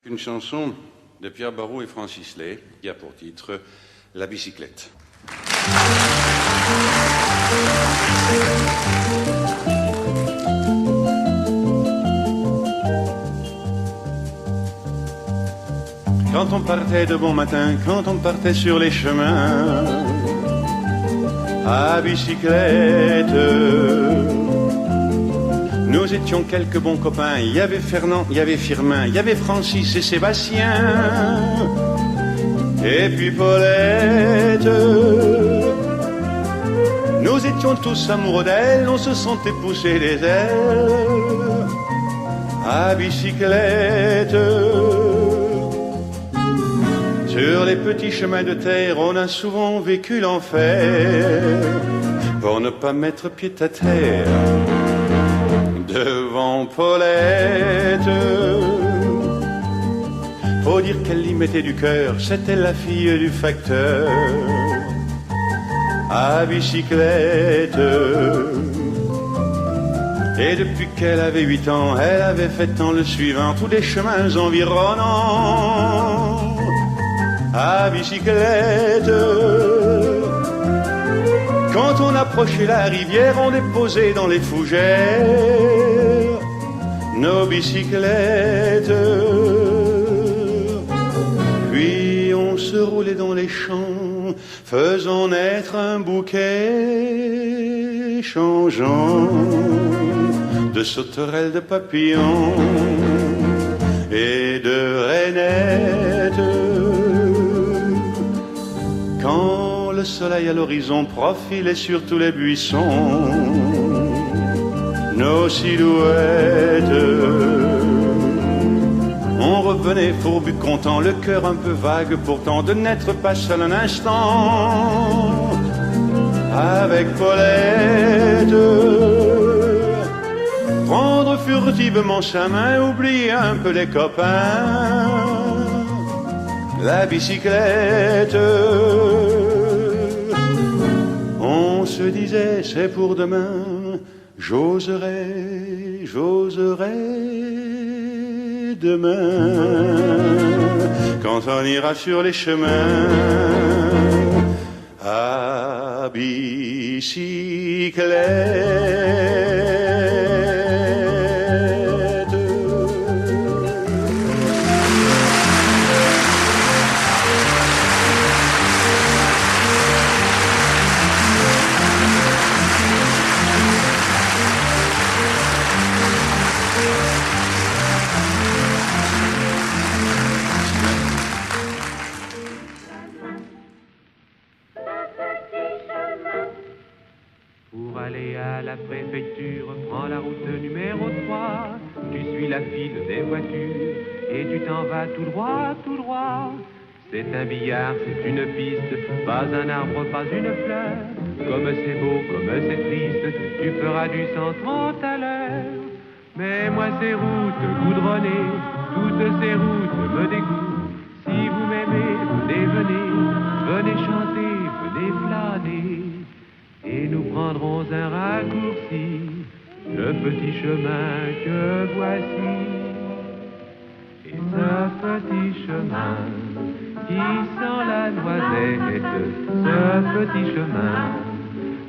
Une chanson de Pierre Barou et Francis Lay qui a pour titre La bicyclette. Quand on partait de bon matin, quand on partait sur les chemins à bicyclette, nous étions quelques bons copains. Il y avait Fernand, il y avait Firmin, il y avait Francis et Sébastien, et puis Paulette. Nous étions tous amoureux d'elle, on se sentait pousser les ailes à bicyclette. Sur les petits chemins de terre, on a souvent vécu l'enfer pour ne pas mettre pied à terre devant Paulette. Faut dire qu'elle y mettait du cœur, c'était la fille du facteur à bicyclette. Et depuis qu'elle avait 8 ans, elle avait fait en le suivant tous les chemins environnants à bicyclette. Quand on approchait la rivière, on déposait dans les fougères nos bicyclettes. Puis on se roulait dans les champs, faisant naître un bouquet changeant de sauterelles, de papillons et de rainettes. Quand le soleil à l'horizon profilait sur tous les buissons nos silhouettes, on revenait fourbu content, le cœur un peu vague pourtant de n'être pas seul un instant avec Paulette. Prendre furtivement sa main, oublier un peu les copains, la bicyclette. On se disait c'est pour demain, j'oserai, j'oserai demain, quand on ira sur les chemins à bicyclette. Pour aller à la préfecture, prends la route numéro 3. Tu suis la file des voitures et tu t'en vas tout droit, tout droit. C'est un billard, c'est une piste, pas un arbre, pas une fleur. Comme c'est beau, comme c'est triste, tu feras du 130 à l'heure. Mais moi ces routes goudronnées, toutes ces routes me dégoûtent. Si vous m'aimez, venez, venez, venez chanter, venez flâner. Et nous prendrons un raccourci, le petit chemin que voici. Et ce petit chemin qui sent la noisette, ce petit chemin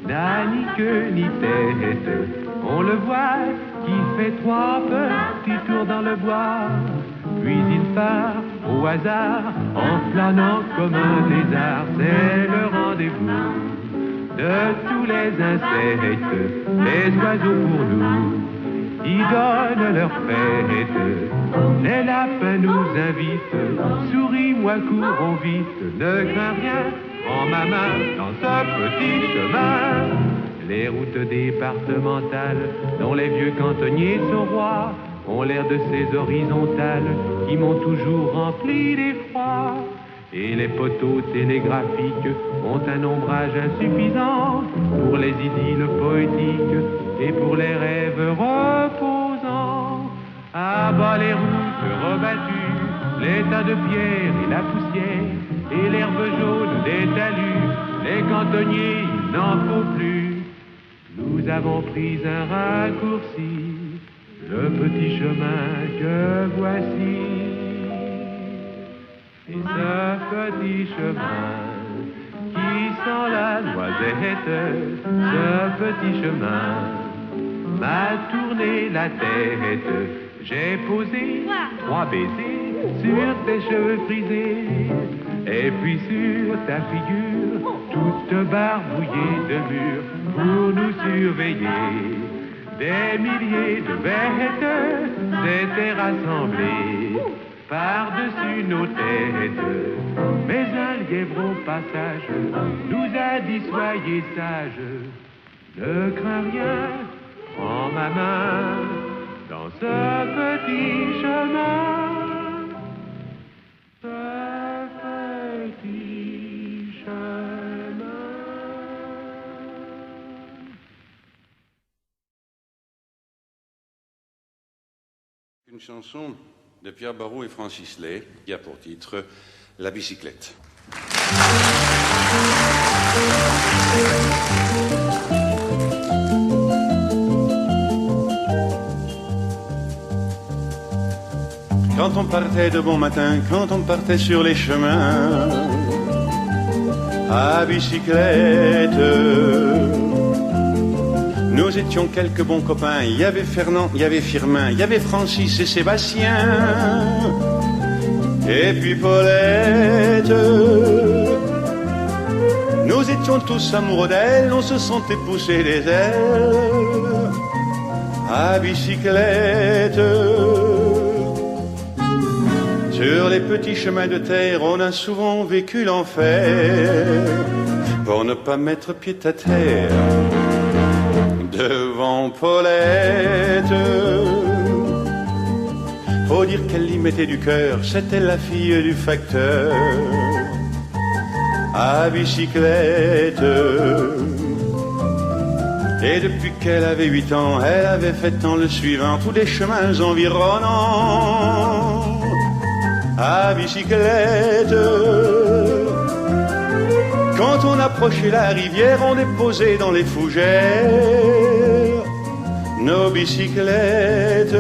n'a ni queue ni tête. On le voit qui fait 3 petits tours dans le bois, puis il part au hasard en flânant comme un lézard. C'est le rendez-vous de tous les insectes, les oiseaux pour nous, qui donnent leur fête. Les lapins nous invitent, souris-moi, courons vite, ne crains rien, prends ma main dans ce petit chemin. Les routes départementales, dont les vieux cantonniers sont rois, ont l'air de ces horizontales qui m'ont toujours rempli d'effroi. Et les poteaux télégraphiques ont un ombrage insuffisant pour les idylles poétiques et pour les rêves reposants. À bas les routes rebattues, les tas de pierres et la poussière, et l'herbe jaune des talus, les cantonniers, il n'en faut plus. Nous avons pris un raccourci, le petit chemin que voici. ce petit chemin qui sent la noisette, ce petit chemin m'a tourné la tête. J'ai posé 3 baisers sur tes cheveux frisés, et puis sur ta figure toute barbouillée de murs pour nous surveiller. Des milliers de bêtes s'étaient rassemblées par-dessus nos têtes, mais un lièvre au passage nous a dit soyez sages, ne crains rien, prends ma main dans ce petit chemin, ce petit chemin. Une chanson de Pierre Barou et Francis Lay qui a pour titre La bicyclette. Quand on partait de bon matin, quand on partait sur les chemins à bicyclette, nous étions quelques bons copains. Il y avait Fernand, il y avait Firmin, il y avait Francis et Sébastien, et puis Paulette. Nous étions tous amoureux d'elle, on se sentait pousser les ailes à bicyclette. Sur les petits chemins de terre, on a souvent vécu l'enfer pour ne pas mettre pied à terre devant Paulette. Faut dire qu'elle y mettait du cœur, c'était la fille du facteur à bicyclette. Et depuis qu'elle avait 8 ans, elle avait fait en le suivant tous les chemins environnants à bicyclette. Quand on approchait la rivière, on déposait dans les fougères nos bicyclettes.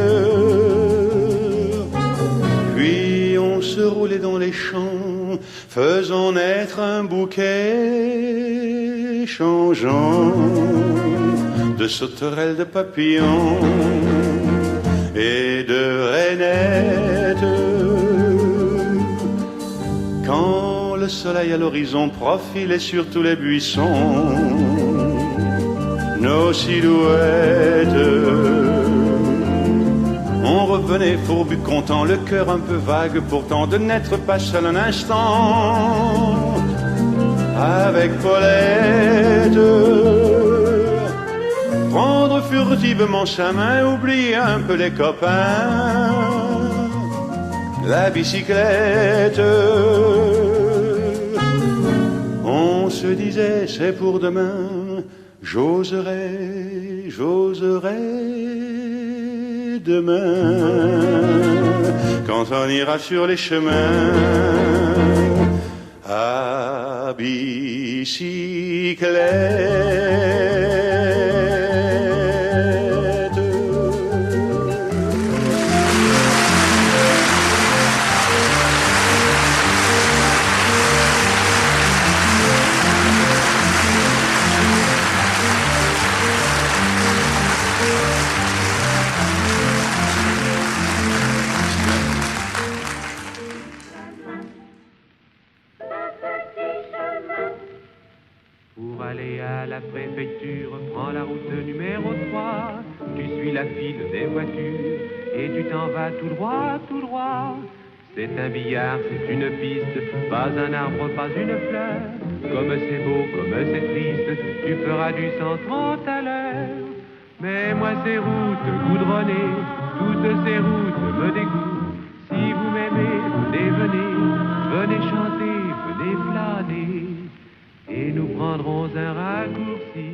Puis on se roulait dans les champs, faisant naître un bouquet changeant de sauterelles, de papillons et de rainettes. Quand le soleil à l'horizon profilait sur tous les buissons nos silhouettes, on revenait fourbu content, le cœur un peu vague pourtant de n'être pas seul un instant avec Paulette. Prendre furtivement sa main, oublier un peu les copains, la bicyclette. On se disait c'est pour demain, j'oserai, j'oserai demain, quand on ira sur les chemins à bicyclette. Pour aller à la préfecture, prends la route numéro 3. Tu suis la file des voitures et tu t'en vas tout droit, tout droit. C'est un billard, c'est une piste, pas un arbre, pas une fleur. Comme c'est beau, comme c'est triste, tu feras du 130 à l'heure. Mais moi ces routes goudronnées, toutes ces routes me dégoûtent. Si vous m'aimez, venez, venez, venez chanter, venez flâner. Et nous prendrons un raccourci